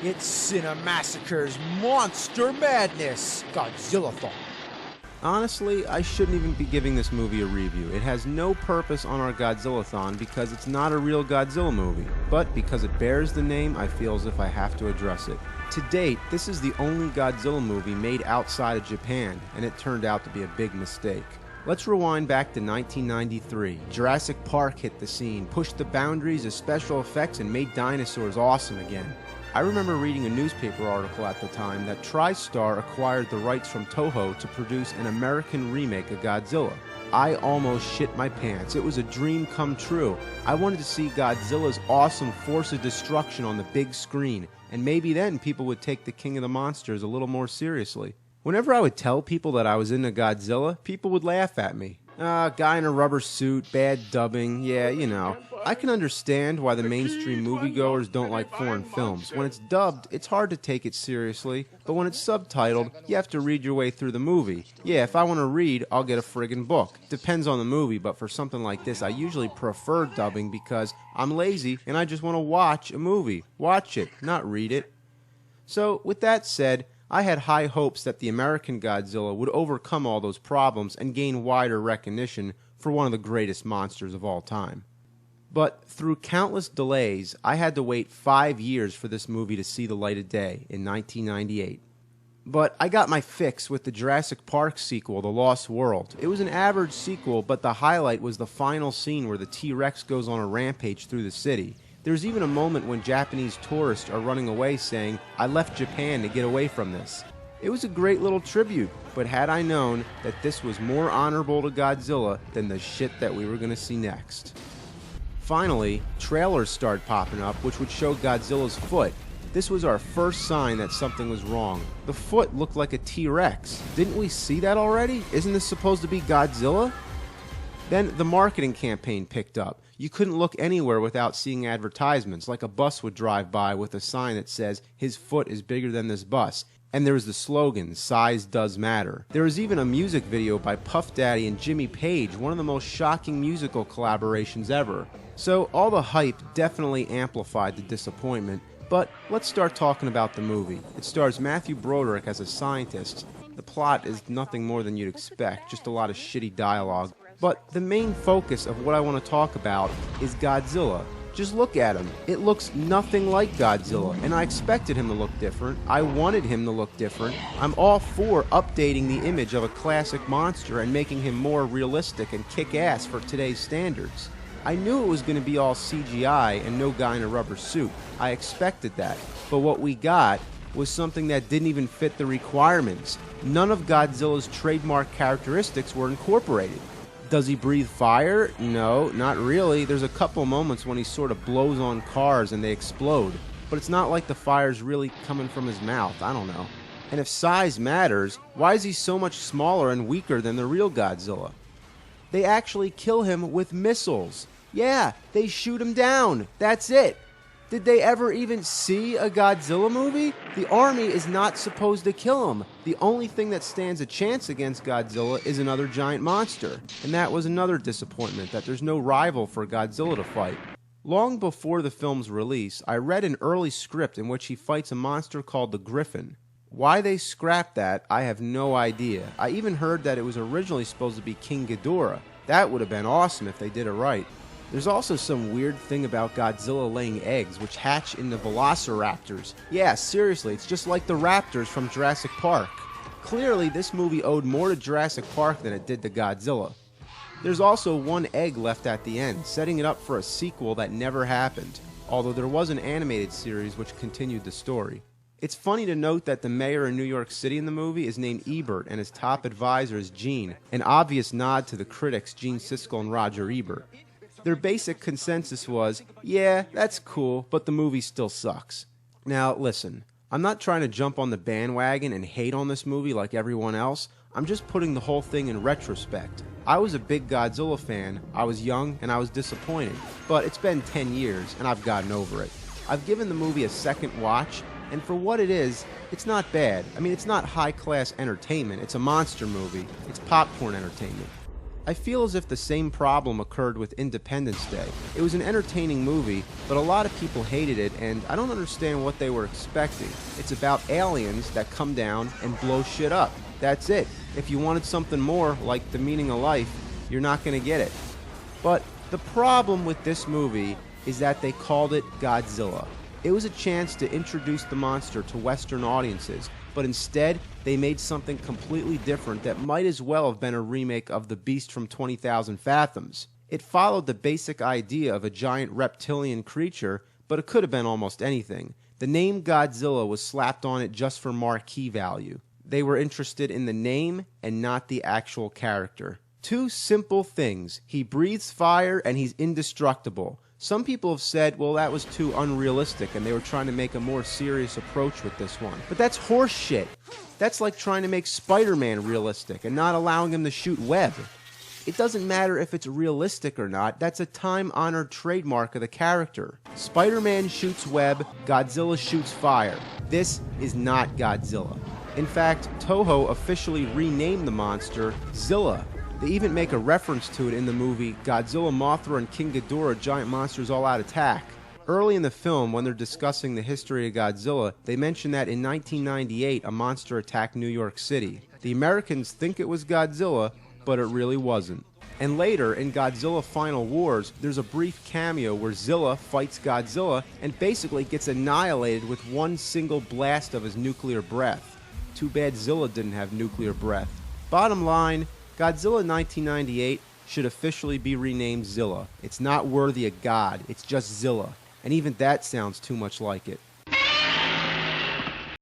It's Cinemassacre's Monster Madness, GodzillaThoN. Honestly, I shouldn't even be giving this movie a review. It has no purpose on our GodzillaThoN because it's not a real Godzilla movie. But because it bears the name, I feel as if I have to address it. To date, this is the only Godzilla movie made outside of Japan, and it turned out to be a big mistake. Let's rewind back to 1993. Jurassic Park hit the scene, pushed the boundaries of special effects, and made dinosaurs awesome again. I remember reading a newspaper article at the time that TriStar acquired the rights from Toho to produce an American remake of Godzilla. I almost shit my pants. It was a dream come true. I wanted to see Godzilla's awesome force of destruction on the big screen, and maybe then people would take the King of the Monsters a little more seriously. Whenever I would tell people that I was into Godzilla, people would laugh at me. Guy in a rubber suit, bad dubbing, yeah, you know. I can understand why the mainstream moviegoers don't like foreign films. When it's dubbed, it's hard to take it seriously, but when it's subtitled, you have to read your way through the movie. Yeah, if I want to read, I'll get a friggin' book. Depends on the movie, but for something like this, I usually prefer dubbing because I'm lazy and I just want to watch a movie. Watch it, not read it. So, with that said, I had high hopes that the American Godzilla would overcome all those problems and gain wider recognition for one of the greatest monsters of all time. But through countless delays, I had to wait 5 years for this movie to see the light of day in 1998. But I got my fix with the Jurassic Park sequel, The Lost World. It was an average sequel, but the highlight was the final scene where the T-Rex goes on a rampage through the city. There's even a moment when Japanese tourists are running away saying, "I left Japan to get away from this." It was a great little tribute, but had I known that this was more honorable to Godzilla than the shit that we were going to see next. Finally, trailers started popping up which would show Godzilla's foot. This was our first sign that something was wrong. The foot looked like a T-Rex. Didn't we see that already? Isn't this supposed to be Godzilla? Then the marketing campaign picked up. You couldn't look anywhere without seeing advertisements, like a bus would drive by with a sign that says, "His foot is bigger than this bus." And there was the slogan, "Size does matter." There was even a music video by Puff Daddy and Jimmy Page, one of the most shocking musical collaborations ever. So all the hype definitely amplified the disappointment, but let's start talking about the movie. It stars Matthew Broderick as a scientist. The plot is nothing more than you'd expect, just a lot of shitty dialogue. But the main focus of what I want to talk about is Godzilla. Just look at him. It looks nothing like Godzilla, and I expected him to look different. I wanted him to look different. I'm all for updating the image of a classic monster and making him more realistic and kick-ass for today's standards. I knew it was going to be all CGI and no guy in a rubber suit. I expected that. But what we got was something that didn't even fit the requirements. None of Godzilla's trademark characteristics were incorporated. Does he breathe fire? No, not really. There's a couple moments when he sort of blows on cars and they explode. But it's not like the fire's really coming from his mouth. I don't know. And if size matters, why is he so much smaller and weaker than the real Godzilla? They actually kill him with missiles. Yeah, they shoot him down. That's it. Did they ever even see a Godzilla movie? The army is not supposed to kill him. The only thing that stands a chance against Godzilla is another giant monster. And that was another disappointment, that there's no rival for Godzilla to fight. Long before the film's release, I read an early script in which he fights a monster called the Griffin. Why they scrapped that, I have no idea. I even heard that it was originally supposed to be King Ghidorah. That would have been awesome if they did it right. There's also some weird thing about Godzilla laying eggs, which hatch into velociraptors. Yeah, seriously, it's just like the raptors from Jurassic Park. Clearly, this movie owed more to Jurassic Park than it did to Godzilla. There's also one egg left at the end, setting it up for a sequel that never happened, although there was an animated series which continued the story. It's funny to note that the mayor in New York City in the movie is named Ebert and his top advisor is Gene, an obvious nod to the critics Gene Siskel and Roger Ebert. Their basic consensus was, yeah, that's cool, but the movie still sucks. Now, listen, I'm not trying to jump on the bandwagon and hate on this movie like everyone else. I'm just putting the whole thing in retrospect. I was a big Godzilla fan, I was young, and I was disappointed. But it's been 10 years, and I've gotten over it. I've given the movie a second watch, and for what it is, it's not bad. I mean, it's not high-class entertainment. It's a monster movie. It's popcorn entertainment. I feel as if the same problem occurred with Independence Day. It was an entertaining movie, but a lot of people hated it, and I don't understand what they were expecting. It's about aliens that come down and blow shit up. That's it. If you wanted something more, like the meaning of life, you're not going to get it. But the problem with this movie is that they called it Godzilla. It was a chance to introduce the monster to Western audiences, but instead, they made something completely different that might as well have been a remake of The Beast from 20,000 Fathoms. It followed the basic idea of a giant reptilian creature, but it could have been almost anything. The name Godzilla was slapped on it just for marquee value. They were interested in the name and not the actual character. Two simple things. He breathes fire and he's indestructible. Some people have said, well, that was too unrealistic and they were trying to make a more serious approach with this one. But that's horse shit. That's like trying to make Spider-Man realistic and not allowing him to shoot web. It doesn't matter if it's realistic or not, that's a time-honored trademark of the character. Spider-Man shoots web, Godzilla shoots fire. This is not Godzilla. In fact, Toho officially renamed the monster Zilla. They even make a reference to it in the movie Godzilla, Mothra, and King Ghidorah Giant Monsters All Out Attack. Early in the film, when they're discussing the history of Godzilla, they mention that in 1998 a monster attacked New York City. The Americans think it was Godzilla, but it really wasn't. And later, in Godzilla Final Wars, there's a brief cameo where Zilla fights Godzilla and basically gets annihilated with one single blast of his nuclear breath. Too bad Zilla didn't have nuclear breath. Bottom line, Godzilla 1998 should officially be renamed Zilla. It's not worthy of God, it's just Zilla. And even that sounds too much like it.